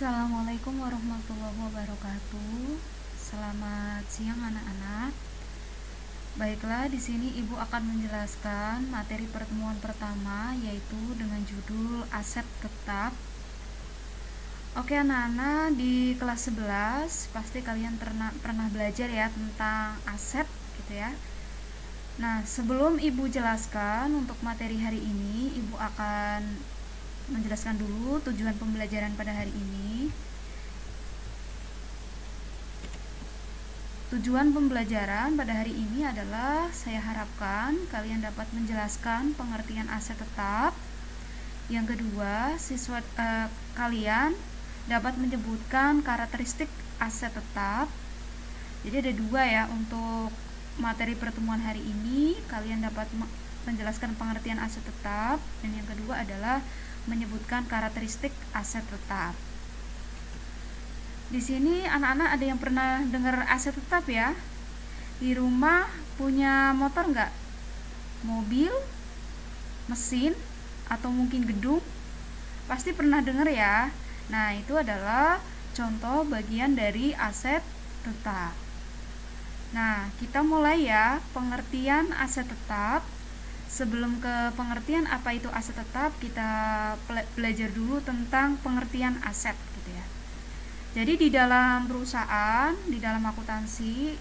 Assalamualaikum warahmatullahi wabarakatuh. Selamat siang anak-anak. Baiklah, di sini Ibu akan menjelaskan materi pertemuan pertama yaitu dengan judul aset tetap. Oke anak-anak, di kelas 11 pasti kalian pernah belajar ya tentang aset gitu ya. Nah, sebelum Ibu jelaskan untuk materi hari ini, Ibu akan menjelaskan dulu tujuan pembelajaran pada hari ini. Tujuan pembelajaran pada hari ini adalah saya harapkan kalian dapat menjelaskan pengertian aset tetap. Yang kedua, kalian dapat menyebutkan karakteristik aset tetap. Jadi ada dua ya untuk materi pertemuan hari ini. Kalian dapat menjelaskan pengertian aset tetap, dan yang kedua adalah menyebutkan karakteristik aset tetap. Di sini anak-anak ada yang pernah dengar aset tetap ya? Di rumah punya motor nggak? Mobil, mesin, atau mungkin gedung? Pasti pernah dengar ya. Nah, itu adalah contoh bagian dari aset tetap. Nah, kita mulai ya pengertian aset tetap. Sebelum ke pengertian apa itu aset tetap, kita belajar dulu tentang pengertian aset gitu ya. Jadi di dalam perusahaan, di dalam akuntansi,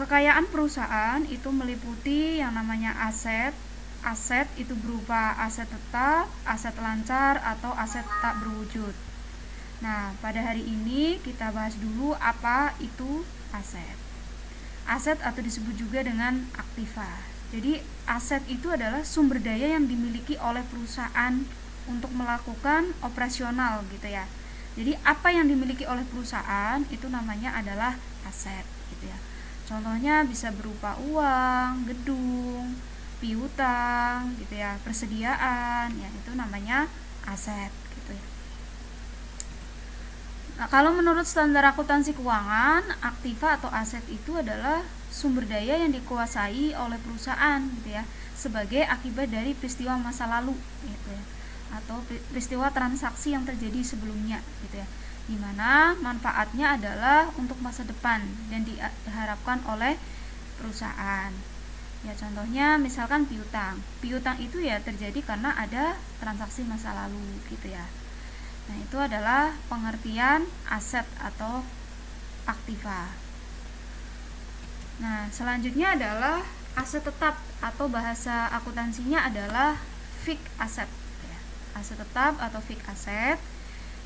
kekayaan perusahaan itu meliputi yang namanya aset. Aset itu berupa aset tetap, aset lancar, atau aset tak berwujud. Nah, pada hari ini kita bahas dulu apa itu aset. Aset atau disebut juga dengan aktiva. Jadi aset itu adalah sumber daya yang dimiliki oleh perusahaan untuk melakukan operasional gitu ya. Jadi apa yang dimiliki oleh perusahaan itu namanya adalah aset gitu ya. Contohnya bisa berupa uang, gedung, piutang gitu ya, persediaan ya, itu namanya aset gitu ya. Nah, kalau menurut standar akuntansi keuangan, aktiva atau aset itu adalah sumber daya yang dikuasai oleh perusahaan gitu ya, sebagai akibat dari peristiwa masa lalu gitu ya, atau peristiwa transaksi yang terjadi sebelumnya gitu ya, dimana manfaatnya adalah untuk masa depan dan diharapkan oleh perusahaan. Ya, contohnya misalkan piutang. Piutang itu ya terjadi karena ada transaksi masa lalu gitu ya. Nah, itu adalah pengertian aset atau aktiva. Nah, selanjutnya adalah aset tetap atau bahasa akuntansinya adalah fixed asset. Aset tetap atau fixed asset.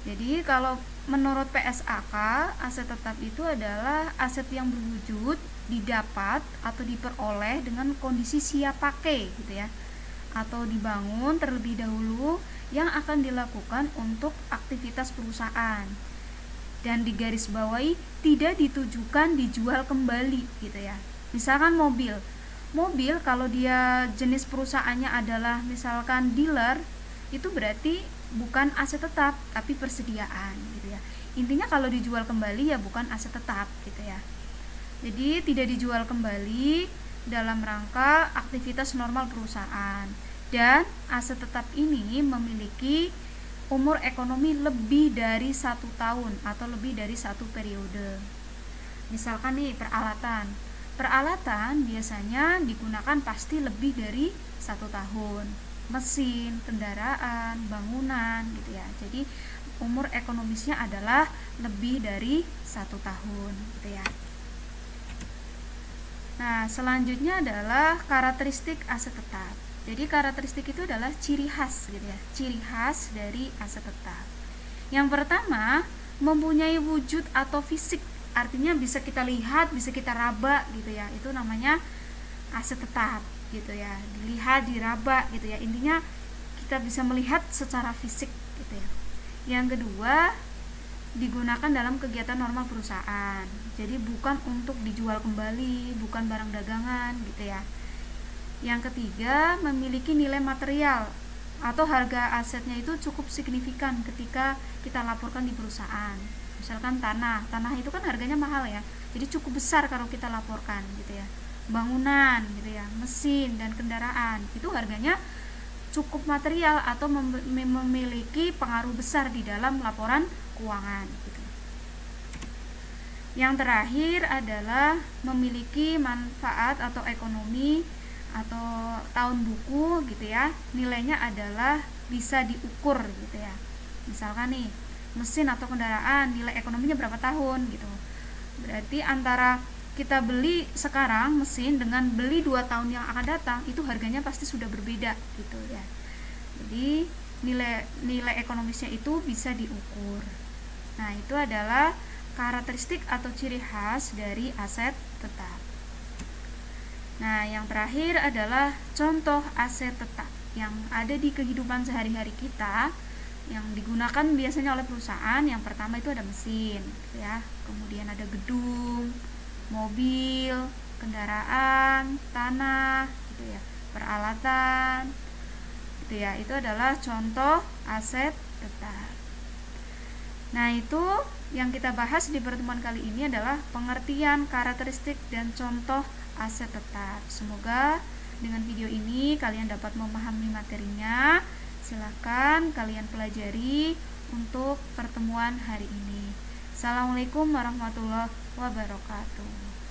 Jadi kalau menurut PSAK, aset tetap itu adalah aset yang berwujud, didapat atau diperoleh dengan kondisi siap pakai gitu ya, atau dibangun terlebih dahulu yang akan dilakukan untuk aktivitas perusahaan, dan digarisbawahi tidak ditujukan dijual kembali gitu ya. Misalkan mobil kalau dia jenis perusahaannya adalah misalkan dealer, itu berarti bukan aset tetap tapi persediaan gitu ya. Intinya kalau dijual kembali ya bukan aset tetap gitu ya. Jadi tidak dijual kembali dalam rangka aktivitas normal perusahaan. Dan aset tetap ini memiliki umur ekonomi lebih dari 1 tahun atau lebih dari 1 periode. Misalkan nih peralatan biasanya digunakan pasti lebih dari 1 tahun. Mesin, kendaraan, bangunan gitu ya. Jadi umur ekonomisnya adalah lebih dari 1 tahun gitu ya. Nah, selanjutnya adalah karakteristik aset tetap. Jadi karakteristik itu adalah ciri khas gitu ya, ciri khas dari aset tetap. Yang pertama, mempunyai wujud atau fisik, artinya bisa kita lihat, bisa kita raba gitu ya. Itu namanya aset tetap gitu ya. Dilihat, diraba gitu ya. Intinya kita bisa melihat secara fisik gitu ya. Yang kedua, digunakan dalam kegiatan normal perusahaan. Jadi bukan untuk dijual kembali, bukan barang dagangan gitu ya. Yang ketiga, memiliki nilai material atau harga asetnya itu cukup signifikan ketika kita laporkan di perusahaan. Misalkan tanah itu kan harganya mahal ya, jadi cukup besar kalau kita laporkan gitu ya. Bangunan gitu ya, mesin dan kendaraan itu harganya cukup material atau memiliki pengaruh besar di dalam laporan keuangan gitu. Yang terakhir adalah memiliki manfaat atau ekonomi atau tahun buku gitu ya. Nilainya adalah bisa diukur gitu ya. Misalkan nih, mesin atau kendaraan nilai ekonominya berapa tahun gitu. Berarti antara kita beli sekarang mesin dengan beli 2 tahun yang akan datang, itu harganya pasti sudah berbeda gitu ya. Jadi nilai ekonomisnya itu bisa diukur. Nah, itu adalah karakteristik atau ciri khas dari aset tetap. Nah, yang terakhir adalah contoh aset tetap yang ada di kehidupan sehari-hari kita yang digunakan biasanya oleh perusahaan. Yang pertama itu ada mesin ya, kemudian ada gedung, mobil, kendaraan, tanah gitu ya, peralatan gitu ya. Itu adalah contoh aset tetap. Nah, itu yang kita bahas di pertemuan kali ini adalah pengertian, karakteristik, dan contoh aset tetap. Semoga dengan video ini kalian dapat memahami materinya. Silakan kalian pelajari untuk pertemuan hari ini. Assalamualaikum warahmatullahi wabarakatuh.